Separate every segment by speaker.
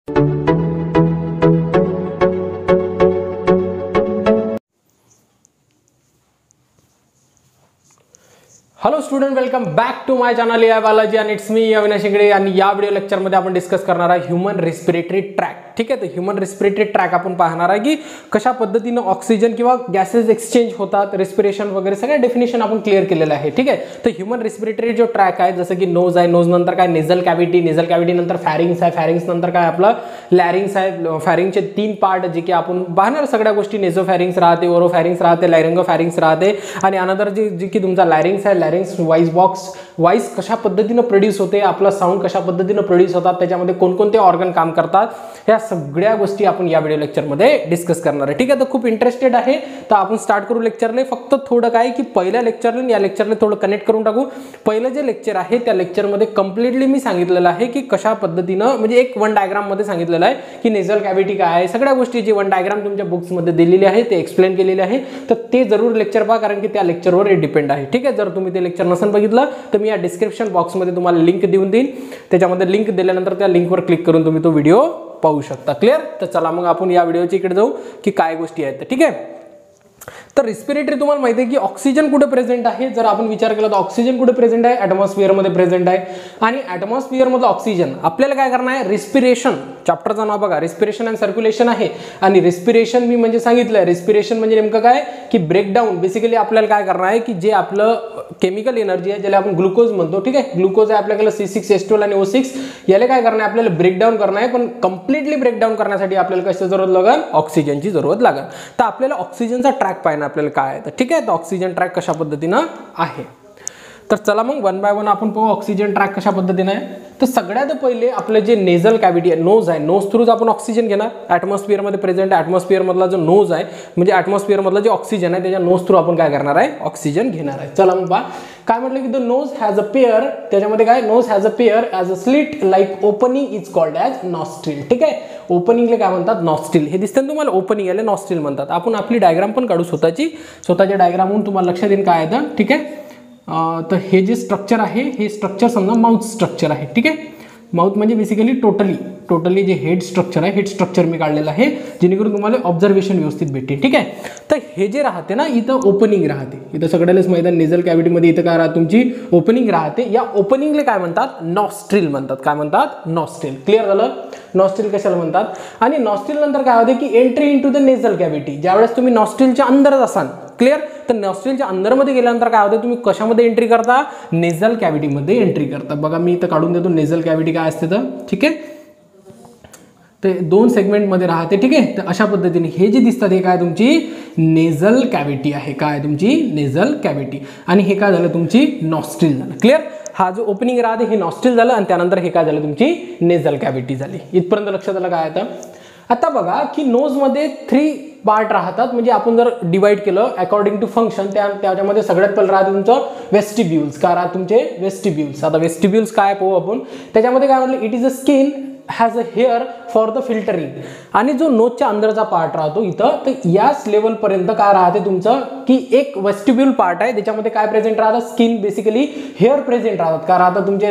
Speaker 1: Hello student, welcome back to my channel या बालाजी आणि it's me Avinash Ingale. आणि या व्हिडिओ लेक्चरमध्ये आपण डिस्कस करणार आहे ह्यूमन रेस्पिरेटरी ट्रॅक. ठीक आहे, तर ह्यूमन रेस्पिरेटरी ट्रॅक आपण पाहणार आहे की कशा पद्धतीनं ऑक्सिजन किंवा गॅसेस एक्सचेंज होतात, रेस्पिरेशन वगैरे सगळ्या डेफिनेशन आपण क्लिअर केलेलं आहे. ठीक आहे, तर ह्यूमन रेस्पिरेटरी जो ट्रॅक आहे, जसं की नोज आहे, नोज नंतर काय नेझल कॅव्हिटी, नेझल कॅव्हिटी नंतर फॅरिंग्स आहे, फॅरिंग्स नंतर काय आपलं लॅरिंग्स आहे. फॅरिंगचे 3 पार्ट जे की आपण पाहणार सगळ्या गोष्टी, नेझो फॅरिंग्स राहते, ओरो फॅरिंग्स राहते, लायरिंगो फॅरिंग्स राहते. आणि अनदर जी की तुमचा लॅरिंग्स आहे, लॅरिंग्स वाईज कशा पद्धतीनं प्रोड्यूस होते, आपला साऊंड कशा पद्धतीनं प्रोड्यूस होतात, त्याच्यामध्ये कोणकोणते ऑर्गन काम करतात, या सगळ्या गोष्टी आपण या व्हिडिओ लेक्चरमध्ये डिस्कस करणार आहे. ठीक आहे, तर खूप इंटरेस्टेड आहे तर आपण स्टार्ट करू लेक्चरला. फक्त थोडं काय की पहिल्या लेक्चरला या लेक्चरला थोडं कनेक्ट करून टाकू. पहिलं जे लेक्चर आहे त्या लेक्चरमध्ये कम्प्लिटली मी सांगितलेलं आहे की कशा पद्धतीनं, म्हणजे एक वन डायग्राम मध्ये सांगितलेलं आहे की नेझल कॅव्हिटी काय आहे, सगळ्या गोष्टीची वन डायग्राम तुमच्या बुक्समध्ये दिलेली आहे, ते एक्सप्लेन केलेली आहे. तर ते जरूर लेक्चर पहा, कारण की त्या लेक्चरवर हे डिपेंड आहे. ठीक आहे, जर तुम्ही ते लेक्चर नसेल बघितलं तर मी या डिस्क्रिप्शन बॉक्समध्ये तुम्हाला लिंक देऊन देईन. त्याच्यामध्ये लिंक दिल्यानंतर त्या लिंकवर क्लिक करून तुम्ही तो व्हिडिओ पाहू शकता. क्लिअर? तर चला मग आपण या व्हिडिओच्या इकडे जाऊ की काय गोष्टी आहेत. ठीक आहे, तर रेस्पिरेटरी तुम्हाला माहिती आहे की ऑक्सिजन कुठे प्रेझेंट आहे. जर आपण विचार केला तर ऑक्सिजन कुठे प्रेझेंट आहे, ॲटमॉस्फिअर मध्ये प्रेझेंट आहे. आणि ॲटमॉस्फिअर मधलं ऑक्सिजन आपल्याला काय करणार आहे, रेस्पिरेशन, चॅप्टरचं नाव बघा, रेस्पिरेशन अँड सर्क्युलेशन आहे. आणि रेस्पिरेशन मी म्हणजे सांगितलंय, रेस्पिरेशन म्हणजे नेमकं काय की ब्रेकडाऊन. बेसिकली आपल्याला काय करणार आहे की जे आपलं केमिकल एनर्जी आहे, ज्याला आपण ग्लुकोज म्हणतो. ठीक आहे, ग्लुकोज आहे आपल्याकडे C6H12 आणि O6, याला काय करणार आहे, आपल्याला ब्रेकडाऊन करणार आहे. पण कम्प्लिटली ब्रेकडाऊन करण्यासाठी आपल्याला कशाची जरूरत लागेल, ऑक्सिजनची जरूरत लागेल. तर आपल्याला ऑक्सिजनचा ट्रॅक पाहिजे आपल्याला काय आहे. तर ठीक आहे, तर ऑक्सिजन ट्रॅक कशा पद्धतीनं आहे. तर चला मग वन बाय वन आपण पाहू ऑक्सिजन ट्रॅक कशा पद्धतीने आहे. तर सगळ्यात पहिले आपलं जे नेझल कॅव्हिटी आहे, नोज आहे, नोज थ्रूच आपण ऑक्सिजन घेणार. ॲटमॉस्फिअरमध्ये प्रेझेंट आहे, ॲटमॉस्फिअरमधला जो नोज आहे, म्हणजे ॲटमॉस्फिअरमधला जे ऑक्सिजन आहे त्याच्या नोज थ्रू आपण काय करणार आहे, ऑक्सिजन घेणार आहे. चला मग पहा काय म्हटलं की the nose has a pair. त्याच्यामध्ये काय, nose has a pair as a slit like opening is called as nostril. ठीक आहे, ओपनिंगला काय म्हणतात, नॉस्ट्रिल. हे दिसतं तुम्हाला, ओपनिंग याला नॉस्ट्रिल म्हणतात. आपण आपली डायग्राम पण काढू स्वतःच्या डायग्रामहून तुम्हाला लक्षात येईल काय आहे. ठीक आहे, तर हे जे स्ट्रक्चर आहे, हे स्ट्रक्चर समजा माउथ स्ट्रक्चर आहे. ठीक आहे, माउथ म्हणजे बेसिकली टोटली जे हेड स्ट्रक्चर आहे, हेड स्ट्रक्चर मी काढलेलं आहे, जेणेकरून तुम्हाला ऑब्झर्वेशन व्यवस्थित भेटते. ठीक आहे, तर हे जे राहते ना, इथं ओपनिंग राहते. इथं सगळ्यालाच माहिती आहे नेझल कॅव्हिटीमध्ये इथं काय राहते, तुमची ओपनिंग राहते. या ओपनिंगला काय म्हणतात, नॉस्ट्रिल म्हणतात. काय म्हणतात, नॉस्ट्रिल. क्लिअर झालं, नॉस्ट्रिल कशाला म्हणतात. आणि नॉस्ट्रिल नंतर काय होते की entry into the nasal cavity. ज्यावेळेस तुम्ही नॉस्ट्रिलच्या अंदरच असाल, क्लिअर, तर नॉस्ट्रिलच्या अंदरमध्ये गेल्यानंतर काय होतं, तुम्ही कशामध्ये एंट्री करता, नेझल कॅव्हिटीमध्ये एंट्री करता. बघा मी इथं काढून देतो नेझल कॅव्हिटी काय असते तर. ठीक आहे, ते 2 सेगमेंटमध्ये राहते. ठीक आहे, तर अशा पद्धतीने हे जे दिसतात हे काय तुमची नेझल कॅव्हिटी आहे. काय तुमची नेझल कॅव्हिटी. आणि हे काय झालं, तुमची नॉस्ट्रिल झालं. क्लिअर, हा जो ओपनिंग राहते हे नॉस्ट्रिल झालं आणि त्यानंतर हे काय झालं, तुमची नेझल कॅव्हिटी झाली. इथपर्यंत लक्षात आलं काय आता. आता बघा की नोजमध्ये 3 पार्ट राहतात. म्हणजे आपण जर डिवाइड केलं अकॉर्डिंग टू फंक्शन, त्याच्यामध्ये सगळ्यात पहिलं राहते तुमचं वेस्टिब्युल्स. काय राहते तुमचे वेस्टिब्युल्स. आता वेस्टिब्युल्स काय पाहू आपण. त्याच्यामध्ये काय म्हटलं, it is a skin has a hair for the filtering. आणि जो नोजच्या अंदरचा पार्ट राहतो इथं, तर याच लेवलपर्यंत काय राहते तुमचं की एक वेस्टिब्युल पार्ट आहे, त्याच्यामध्ये काय प्रेझेंट राहतात, स्किन बेसिकली हेअर प्रेझेंट राहतात. काय राहतात तुमच्या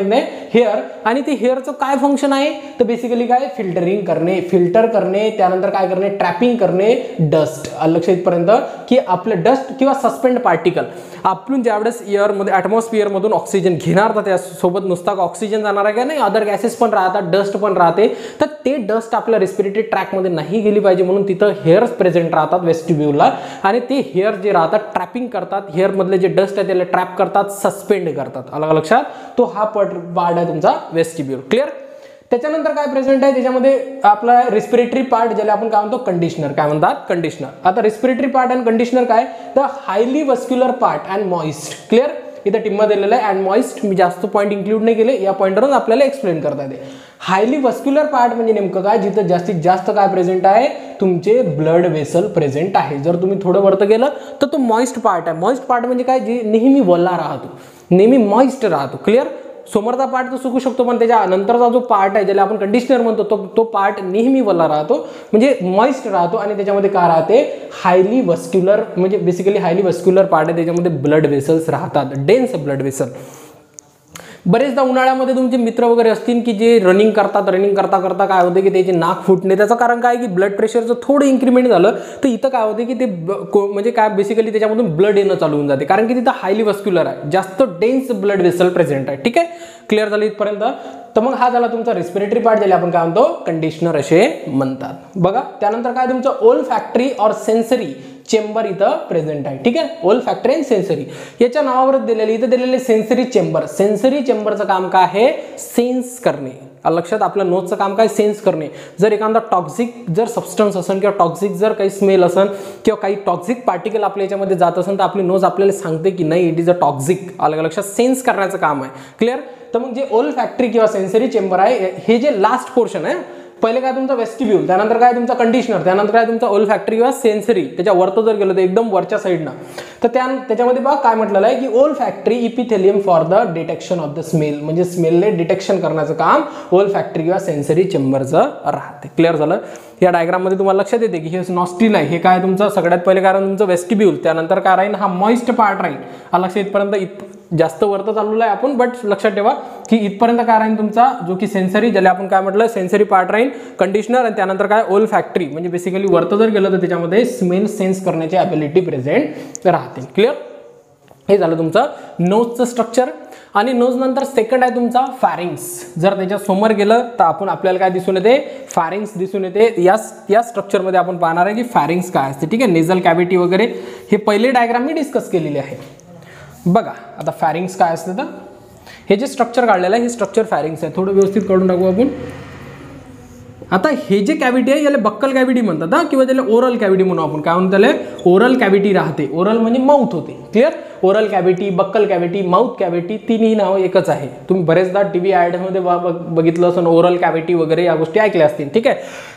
Speaker 1: हेअर. आणि ते हेअरचं काय फंक्शन आहे तर बेसिकली काय, फिल्टरिंग करणे, फिल्टर करणे, त्यानंतर काय करणे, ट्रॅपिंग करणे डस्ट. लक्ष इथपर्यंत की आपलं डस्ट किंवा सस्पेंड पार्टिकल आपण ज्यावेळेस एअरमध्ये ॲटमॉस्फिअरमधून ऑक्सिजन घेणार तर त्यासोबत नुसता ऑक्सिजन जाणार आहे का नाही, अदर गॅसेस पण राहतात, डस्ट पण राहते. तर ते डस्ट आपल्या रेस्पिरेटरी ट्रॅकमध्ये नाही गेली पाहिजे म्हणून तिथं हेअर्स प्रेझेंट राहतात वेस्टिब्युलला. आणि ते हेअर जे राहतात ट्रॅपिंग करतात, हेअरमधले जे डस्ट आहे त्याला ट्रॅप करतात, सस्पेंड करतात. अलग लक्षात, तो हा पार्ट आहे तुमचा वेस्टिब्युल. क्लिअर. त्याच्यानंतर काय प्रेझेंट आहे त्याच्यामध्ये आपला रेस्पिरेटरी पार्ट, ज्याला आपण काय म्हणतो कंडिशनर. काय म्हणतात, कंडिशनर. आता रेस्पिरेटरी पार्ट अँड कंडिशनर काय, the highly vascular part and moist. Clear, इथं टिम्मा दिलेलं आहे अँड मॉइस्ट. मी जास्त पॉईंट इन्क्लूड नाही केले, या पॉईंटवरून आपल्याला एक्सप्लेन करता येते. हायली वस्क्युलर पार्ट म्हणजे नेमकं काय, जिथं जास्तीत जास्त काय प्रेझेंट आहे, तुमचे ब्लड वेसल प्रेझेंट आहे. जर तुम्ही थोडं वरतं गेलं तर तो मॉइस्ट पार्ट आहे. मॉइस्ट पार्ट म्हणजे काय, जे नेहमी वल्ला राहतो, नेहमी मॉइस्ट राहतो. क्लिअर, समोरचा पार्ट तर सुकू शकतो पण त्याच्या नंतरचा जो पार्ट आहे ज्याला आपण कंडिशनर म्हणतो तो पार्ट नेहमी वल्ला राहतो, म्हणजे मॉइस्ट राहतो. आणि त्याच्यामध्ये काय राहते, हायली वस्क्युलर, म्हणजे बेसिकली हायली वस्क्युलर पार्ट आहे, त्याच्यामध्ये ब्लड वेसल्स राहतात, डेन्स ब्लड वेसल. बरेचदा उन्हाळ्यामध्ये तुमचे मित्र वगैरे असतील की जे रनिंग करता करता काय होते की त्याचे नाक फुटणे, त्याचं कारण काय की ब्लड प्रेशरचं थोडं इन्क्रीमेंट झालं तर इथं काय होते की ते म्हणजे काय बेसिकली त्याच्यामधून ब्लड येणं चालू होऊन जाते, कारण की तिथं हायली वस्क्युलर आहे, जास्त डेन्स ब्लड वेसल प्रेझेंट आहे. ठीक आहे, क्लिअर झालं इथपर्यंत. तर मग हा झाला तुमचा रेस्पिरेटरी पार्ट, ज्याला आपण काय म्हणतो कंडिशनर असे म्हणतात. बघा त्यानंतर काय तुमचं ओल फॅक्टरी और सेन्सरी चेंबर इथं प्रेझेंट आहे. ठीक आहे, ओल फॅक्टरी अँड सेन्सरी याच्या नावावरच दिलेली, इथं दिलेले सेन्सरी चेंबर. सेन्सरी चेंबरचं काम काय आहे, सेन्स करणे. लक्षात, आपलं नोजचं काम काय, सेन्स करणे. जर एखादा टॉक्सिक जर सबस्टन्स असेल किंवा टॉक्सिक जर काही स्मेल असेल किंवा काही टॉक्सिक पार्टिकल आपल्या याच्यामध्ये जात असेल तर आपली नोज आपल्याला सांगते की नाही इट इज अ टॉक्सिक. अलग लक्षात, सेन्स करण्याचं काम आहे. क्लिअर. तर मग जे ओल फॅक्टरी किंवा सेन्सरी चेंबर आहे हे जे लास्ट पोर्शन आहे, पहिले काय तुमचा वेस्टिब्यूल, त्यानंतर काय तुमचा कंडिशनर, त्यानंतर काय तुमचा ओल फॅक्टरी किंवा सेन्सरी, त्याच्या वरतो जर गेलो तर एकदम वरच्या साईडनं तर त्याच्यामध्ये बघा काय म्हटलेलं आहे की ओल factory epithelium for the detection of the smell, म्हणजे स्मेलने डिटेक्शन करण्याचं काम ओल फॅक्टरी किंवा सेन्सरी चेंबरचं राहते. क्लिअर झालं. या डायग्राममध्ये तुम्हाला लक्षात येते की हे नॉस्ट्रिल आहे, हे काय तुमचं सगळ्यात पहिले कारण तुमचं वेस्टिब्यूल, त्यानंतर काय राहील हा मॉइस्ट पार्ट राहील. लक्षात इथपर्यंत जास्त वरतं चाललेलं आहे आपण, बट लक्षात ठेवा की इथपर्यंत काय राहील तुमचा जो की सेन्सरी, ज्याला आपण काय म्हटलं सेन्सरी पार्ट राहील, कंडिशनर आणि त्यानंतर काय ओल फॅक्टरी, म्हणजे बेसिकली वरतं जर गेलं तर त्याच्यामध्ये स्मेल सेन्स करण्याची ॲबिलिटी प्रेझेंट राहते. क्लिअर. हे झालं तुमचं नोजचं स्ट्रक्चर. आणि नोज नंतर सेकंड आहे तुमचा फॅरिंग्स. जर त्याच्या समोर गेलं तर आपल्याला काय दिसून येते, फॅरिंग्स दिसून येते. या स्ट्रक्चरमध्ये आपण पाहणार आहे की फॅरिंग्स काय असते. ठीक आहे, नेझल कॅव्हिटी वगैरे हे पहिले डायग्राम मी डिस्कस केलेले आहे. बघा आता फॅरिंग्स काय असते, तर हे जे स्ट्रक्चर काढलेलं आहे हे स्ट्रक्चर फॅरिंग्स आहे. थोडं व्यवस्थित काढून टाकू आपण. आता हे जे कॅव्हिटी आहे याला बक्कल कॅव्हिटी म्हणतात किंवा त्याला ओरल कॅव्हिटी म्हणू आपण. काय म्हणतो त्याला, ओरल कॅव्हिटी राहते. ओरल म्हणजे माउथ होते. Clear. Oral cavity, buccal cavity, mouth cavity, तिन्ही नाव एकच आहे. तुम्ही बरेचदा टीव्ही ॲडमध्ये बघितलं असं ओरल कॅव्हिटी वगैरे या गोष्टी ऐकल्या असतील. ठीक आहे,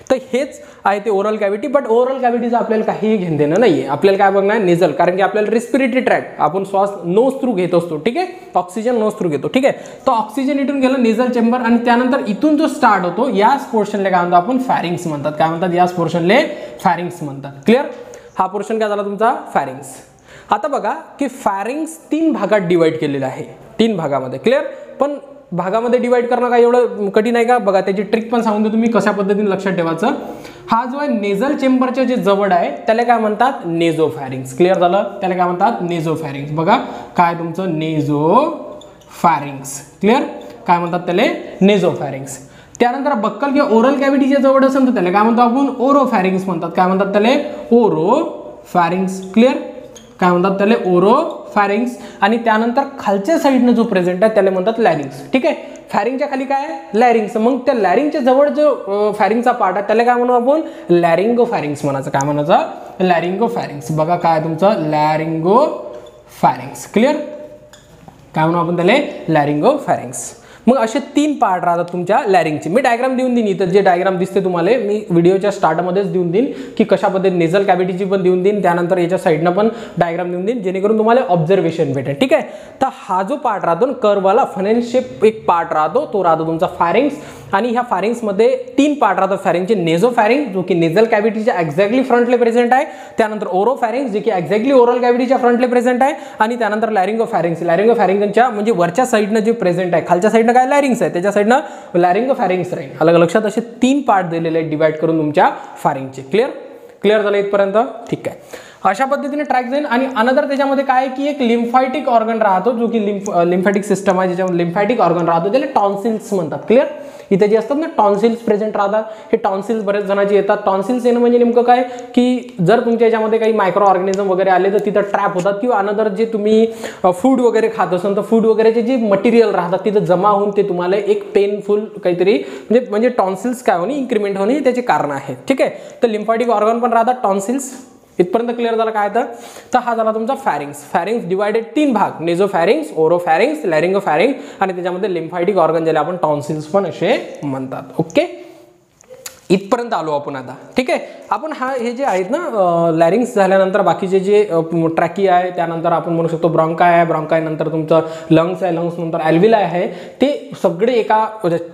Speaker 1: तर हेच आहे ते ओरल कॅव्हिटी. बट ओरल कॅव्हिटीचं आपल्याला काहीही घेणं देणं नाही आहे. आपल्याला काय बघणार नेझल, कारण की आपल्याला रेस्पिरेटरी ट्रॅक्ट आपण श्वास नोज थ्रू घेत असतो. ठीक आहे, ऑक्सिजन नोज थ्रू घेतो. ठीक आहे, तो ऑक्सिजन इथून गेलं नेझल चेंबर आणि त्यानंतर इथून जो स्टार्ट होतो याच पोर्शनला काय म्हणतो आपण फॅरिंग्स म्हणतात. काय म्हणतात, याच पोर्शनले फॅरिंग्स म्हणतात. क्लिअर. हा पोर्शन काय झाला तुमचा फॅरिंग्स. आता बघा की फॅरिंग्स 3 भागात डिवाइड केलेलं आहे, 3 भागामध्ये. क्लिअर. पण भागामध्ये डिवाइड करणं काय एवढं कठीण आहे का, बघा त्याची ट्रिक पण सांगून देतो तुम्ही कशा पद्धतीने लक्षात ठेवायचं. हा जो आहे नेझल चेंबरचे जे जवळ आहे त्याला काय म्हणतात नेझोफॅरिंग्स. क्लिअर झालं, त्याला काय म्हणतात नेझोफॅरिंग्स. बघा काय तुमचं नेझोफॅरिंग्स. क्लिअर. काय म्हणतात त्याला नेझोफॅरिंग्स. त्यानंतर बक्कल किंवा ओरल कॅव्हिटीच्या जवळ असेल तर त्याला काय म्हणतो आपण ओरोफॅरिंग्स म्हणतात. काय म्हणतात त्याला ओरोफॅरिंग्स. क्लिअर. काय म्हणतात त्याला ओरोफॅरिंग्स. आणि त्यानंतर खालच्या साईडनं जो प्रेझेंट आहे त्याला म्हणतात लॅरिंग्स. ठीक आहे, फॅरिंगच्या खाली काय आहे लॅरिंग्स. मग त्या लॅरिंगच्या जवळ जो फॅरिंगचा पार्ट आहे त्याला काय म्हणू आपण लॅरिंगोफॅरिंग्स म्हणायचं. काय म्हणायचं लॅरिंगोफॅरिंग्स. बघा काय तुमचं लॅरिंगोफॅरिंग्स. क्लिअर. काय म्हणू आपण त्याला लॅरिंगोफॅरिंग्स. मग असे 3 पार्ट राहतात तुमच्या लॅरिंगचे. मी डायग्राम देऊन देईन इथं, जे डायग्राम दिसते तुम्हाला मी व्हिडिओच्या स्टार्टमध्येच देऊन देईन की कशा पद्धतीने नेझल कॅव्हिटीची पण देऊन देईन, त्यानंतर याच्या साईडनं पण डायग्राम देऊन देईन जेणेकरून तुम्हाला ऑब्झर्वेशन भेटेल. ठीक आहे, तर हा जो पार्ट राहतो कर्ववाला फनेल शेप एक पार्ट राहतो, तो राहतो तुमचा फॅरिंग्स. आणि ह्या फॅरिंग्समध्ये 3 पार्ट राहतात फॅरिंगचे. नेझोफॅरिंग जो की नेझल कॅव्हिटीच्या एक्झॅक्टली फ्रंटले प्रेझेंट आहे, त्यानंतर ओरोफॅरिंग्स जे की एक्झॅक्टली ओरल कॅव्हिटीच्या फ्रंटले प्रेझेंट आहे, आणि त्यानंतर लॅरिंगोफॅरिंग्स. लॅरिंगोफॅरिंगच्या म्हणजे वरच्या साईडनं जे प्रेझेंट आहे, खालच्या साईडनं काय लॅरिंग्स आहे, त्याच्या साईडनं लॅरिंगोफॅरिंग्स राहील. अलग लक्षात असे 3 पार्ट दिलेले आहेत डिवाइड करून तुमच्या फॅरिंगचे. क्लिअर. क्लिअर झालं इथपर्यंत. ठीक आहे, अशा पद्धतीने ट्रॅक जाईल. आणि अनदर त्याच्यामध्ये काय की एक लिम्फॅटिक ऑर्गन राहतो जो की लिम्फॅटिक सिस्टम आहे, ज्याच्यामध्ये लिम्फॅटिक ऑर्गन राहतो त्याला टॉन्सिल्स म्हणतात. क्लिअर. इथे जे असतात ना टॉन्सिल्स प्रेझेंट राहतात, हे टॉन्सिल्स बरेच जणांचे येतात. टॉन्सिल्स येणं म्हणजे नेमकं काय की जर तुमच्या याच्यामध्ये काही मायक्रो ऑर्गॅनिझम वगैरे आले तर तिथं ट्रॅप होतात, किंवा अनदर जे तुम्ही फूड वगैरे खात असाल तर फूड वगैरेचे जे मटेरियल राहतात तिथं जमा होऊन ते तुम्हाला एक पेनफुल काहीतरी म्हणजे टॉन्सिल्स काय होणे इन्क्रीमेंट होणे त्याचे कारण आहेत. ठीक आहे, तर लिम्फॅटिक ऑर्गन पण राहतात टॉन्सिल्स. इथपर्यंत क्लिअर झालं काय तर हा झाला तुमचा फॅरिंग्स. फॅरिंग्स डिवायडेड 3 भाग, नेझोफॅरिंग्स, ओरोफॅरिंग्स, लॅरिंगोफॅरिंग, आणि त्याच्यामध्ये लिम्फॅटिक ऑर्गन ज्याला आपण टॉन्सिल्स पण असे म्हणतात. ओके, इथपर्यंत आलो आपण आता, ठीक आहे. आपण हे जे आहेत ना लॅरिंग्स झाल्यानंतर बाकीचे जे ट्रॅकिया आहे, त्यानंतर आपण म्हणू शकतो ब्रॉन्काय आहे, ब्रॉन्काय नंतर तुमचं लंग्स आहे, लंग्स नंतर ॲल्व्हिलाई आहे, ते सगळे एका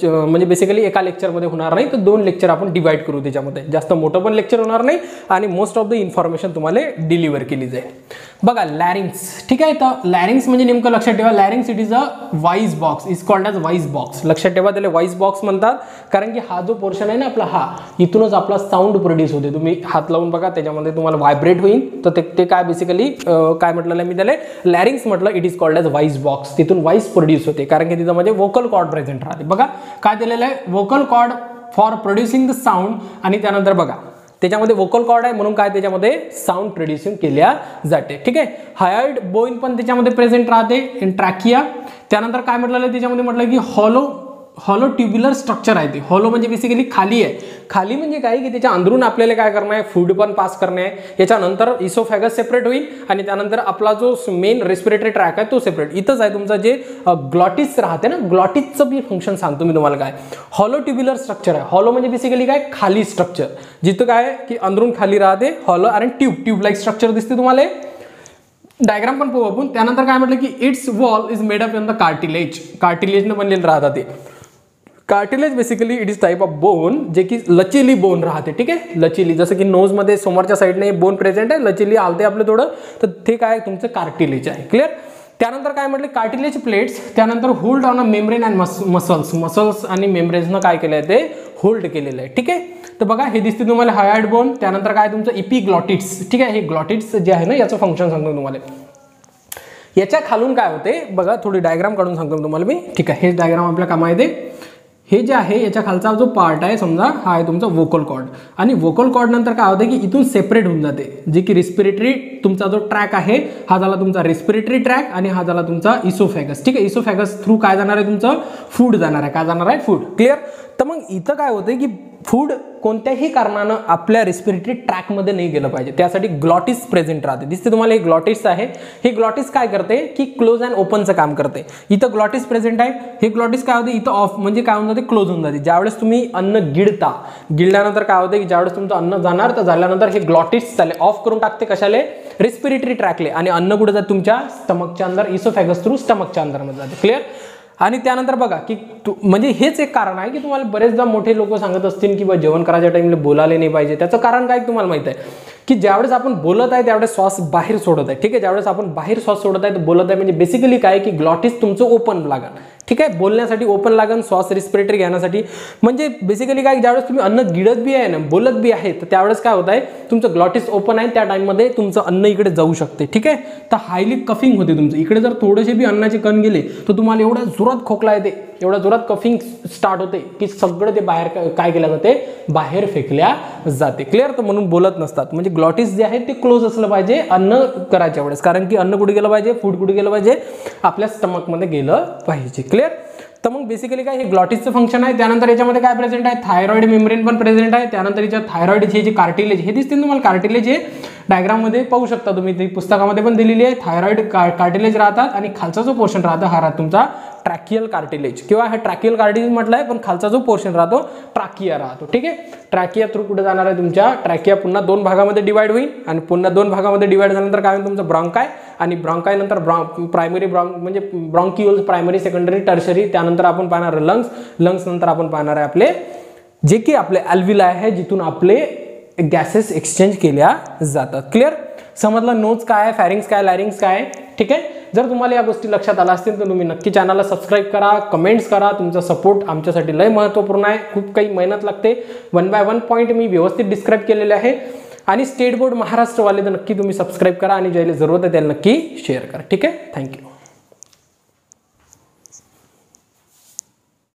Speaker 1: म्हणजे बेसिकली एका लेक्चरमध्ये होणार नाही, तर 2 लेक्चर आपण डिवाइड करू त्याच्यामध्ये. जास्त मोठं पण लेक्चर होणार नाही आणि मोस्ट ऑफ द इन्फॉर्मेशन तुम्हाला डिलिव्हर केली जाईल. बघा लॅरिंग्स, ठीक आहे. तर लॅरिंग्स म्हणजे नेमकं लक्षात ठेवा, larynx it is a voice box, is called as voice box. लक्षात ठेवा त्याला वाईज बॉक्स म्हणतात, कारण की हा जो पोर्शन आहे ना आपला, हा इथूनच आपला साऊंड प्रोड्यूस होते. तुम्ही हात लावून बघा, त्याच्यामध्ये तुम्हाला व्हायब्रेट होईल. तर ते काय बेसिकली काय म्हटलेलं मी त्याला लॅरिंग्स म्हटलं, it is called as voice box. तिथून वाईज प्रोड्यूस होते, कारण की तिथं म्हणजे वोकल कॉर्ड प्रेझेंट राहते. बघा काय दिलेलं आहे, vocal cord for producing the sound, आणि त्यानंतर बघा त्याच्यामध्ये वोकल कॉर्ड आहे म्हणून काय त्याच्यामध्ये साऊंड प्रोड्युसिंग केल्या जाते, ठीक आहे. हायर्ड बोइन पण त्याच्यामध्ये प्रेझेंट राहते इन ट्रॅकिया. त्यानंतर काय म्हटलेलं आहे त्याच्यामध्ये, म्हटलं की हॉलो ट्युब्युलर स्ट्रक्चर आहे. ते हॉलो म्हणजे बेसिकली खाली आहे. खाली म्हणजे काय की त्याच्या अंदरून आपल्याला काय करणं आहे, फूड पण पास करणे आहे. याच्यानंतर इसोफॅगस सेपरेट होईल आणि त्यानंतर आपला जो मेन रेस्पिरेटरी ट्रॅक आहे तो सेपरेट. इथंच आहे तुमचं जे ग्लॉटिस राहते ना, ग्लॉटिसचं बी फंक्शन सांगतो मी तुम्हाला. काय हॉलो ट्युब्युलर स्ट्रक्चर आहे. हॉलो म्हणजे बेसिकली काय, खाली स्ट्रक्चर, जिथं काय की अंदरून खाली राहते हॉलो, आणि ट्यूब लाईक स्ट्रक्चर दिसते तुम्हाला. डायग्राम पण पाहू आपण. त्यानंतर काय म्हटलं की it's wall is made up in the कार्टिलेजनं बनलेलं राहतात. ते cartilage basically it is type of bone, जे की लचिली बोन राहते, ठीक आहे. लचिली, जसं की नोजमध्ये समोरच्या साईडने बोन प्रेझेंट आहे, लचिली आलते आपलं थोडं, तर ते काय तुमचं कार्टिलेज आहे. क्लिअर. त्यानंतर काय म्हटलं, कार्टिलेज प्लेट्स, त्यानंतर hold on a membrane and muscles आणि मेम्ब्रेन्सनं काय केलं आहे ते होल्ड केलेलं आहे, ठीक आहे. तर बघा हे दिसते तुम्हाला हायर्ड बोन. त्यानंतर काय तुमचं इपिग्लॉटिड्स, ठीक आहे. हे ग्लॉटिड्स जे आहे ना याचं फंक्शन सांगतो तुम्हाला. याच्या खालून काय होते बघा, थोडी डायग्राम काढून सांगतो तुम्हाला मी, ठीक आहे. हे डायग्राम आपल्या कामा येते. हे जे आहे याच्या खालचा जो पार्ट आहे समजा, हा आहे तुमचा वोकल कॉर्ड, आणि वोकल कॉर्ड नंतर काय होतं की इथून सेपरेट होऊन जाते, जे की रिस्पिरेटरी तुमचा जो ट्रॅक आहे हा झाला तुमचा रिस्पिरेटरी ट्रॅक, आणि हा झाला तुमचा इसोफॅगस, ठीक आहे. इसोफॅगस थ्रू काय जाणार आहे तुमचं फूड जाणार आहे. काय जाणार आहे, फूड. क्लिअर. तर मग इथं काय होतं की फूड कोणत्याही कारणानं आपल्या रेस्पिरेटरी ट्रॅकमध्ये नाही गेलं पाहिजे, त्यासाठी ग्लॉटिस प्रेझेंट राहते. दिसते तुम्हाला हे ग्लॉटिस आहे. हे ग्लॉटिस काय करते की क्लोज अँड ओपनचं काम करते. इथं ग्लॉटिस प्रेझेंट आहे. हे ग्लॉटिस काय होते इथं ऑफ म्हणजे काय होऊन जाते, क्लोज होऊन जाते. ज्यावेळेस तुम्ही अन्न गिळल्यानंतर काय होते की ज्यावेळेस तुमचं अन्न जाणार, तर झाल्यानंतर हे ग्लॉटिस चाले ऑफ करून टाकते. कशाले, रेस्पिरेटरी ट्रॅकले, आणि अन्न कुठे जाते तुमच्या स्टमकच्या अंदर, इसोफॅगस थ्रू स्टमकच्या अंदरमध्ये जाते. क्लिअर. आणि त्यानंतर बघा की म्हणजे हेच एक कारण आहे की तुम्हाला बरेचदा मोठे लोक सांगत असतील की जेवण करायच्या टाइमला बोलायला नाही पाहिजे. त्याचं कारण काय तुम्हाला माहित आहे की ज्यावेळेस आपण बोलत आहे त्यावेळेस श्वास बाहेर सोडत आहे, ठीक आहे. ज्यावेळेस आपण बाहेर श्वास सोडत आहे तर बोलत आहे, म्हणजे बेसिकली काय की ग्लॉटिस तुमचं ओपन लागेल, ठीक आहे. बोलण्यासाठी ओपन लागेल, श्वास रेस्पिरेटरी घेण्यासाठी. म्हणजे बेसिकली काय, ज्यावेळेस तुम्ही अन्न गिळत बी आहे ना, बोलत बी आहे, तर त्यावेळेस काय होत आहे तुमचं ग्लॉटिस ओपन आहे, त्या टाइममध्ये तुमचं अन्न इकडे जाऊ शकते, ठीक आहे. तर हायली कफिंग होते तुमचं. इकडे जर थोडेसे बी अन्नाचे कण गेले तर तुम्हाला एवढा जोरात खोकला येते, एवढा जोरात कफिंग स्टार्ट होते की सगळं ते बाहेर काय केलं जाते, बाहेर फेकल्या जाते. क्लिअर. तर म्हणून बोलत नसतात. म्हणजे ग्लॉटिस जे आहे ते क्लोज असलं पाहिजे अन्न करायच्या वेळेस, कारण की अन्न कुठे गेलं पाहिजे, फूड कुठे गेलं पाहिजे, आपल्या स्टमकमध्ये गेलं पाहिजे. क्लिअर. तर मग बेसिकली काय हे ग्लॉटिसचं फंक्शन आहे. त्यानंतर याच्यामध्ये काय प्रेझेंट आहे, थायरॉइड मेम्ब्रेन पण प्रेझेंट आहे. त्यानंतर याच्या थायरॉइड जे कार्टिलेज हे दिसते तुम्हाला, कार्टिलेज हे डायग्राममध्ये पाहू शकता तुम्ही, ती पुस्तकामध्ये पण दिलेली आहे. थायरॉइड कार्टिलेज राहतात, आणि खालचा जो पोर्शन राहतो हा राहतो तुमचा ट्रॅकियल कार्टिलेज, किंवा हा ट्रॅकियल कार्टिलेज म्हटलंय, पण खालचा जो पोर्शन राहतो ट्रॅकिया राहतो, ठीक आहे. ट्रॅकिया थ्रू कुठे जाणार आहे तुमच्या, ट्रॅकिया पुन्हा 2 भागामध्ये डिवाइड होईल, आणि पुन्हा 2 भागामध्ये डिवाइड झाल्यानंतर काय होईल तुमचं ब्रॉन्काय, आणि ब्रॉन्काय नंतर प्रायमरी म्हणजे ब्रॉन्क्युल्स, प्रायमरी, सेकंडरी, टर्शरी. त्यानंतर आपण पाहणार लंग्स नंतर आपण पाहणार आहे आपले जे की आपले ॲल्व्हिलाई आहे, जिथून आपले गॅसेस एक्सचेंज केल्या जातात. क्लिअर. समजलं. नोज काय आहे, फॅरिंग्स काय, लॅरिंग्स काय, ठीक आहे. जर तुम्हाला या गोष्टी लक्षात आल्या असतील तर तुम्ही नक्की चॅनलला सबस्क्राईब करा, कमेंट्स करा. तुमचा सपोर्ट आमच्यासाठी लय महत्त्वपूर्ण आहे. खूप काही मेहनत लागते. 1 बाय 1 पॉईंट मी व्यवस्थित डिस्क्राईब केलेले आहे. आणि स्टेट बोर्ड महाराष्ट्रवाले तर नक्की तुम्ही सबस्क्राईब करा, आणि ज्याला जरूरत आहे त्याला नक्की शेअर करा, ठीक आहे. थँक्यू.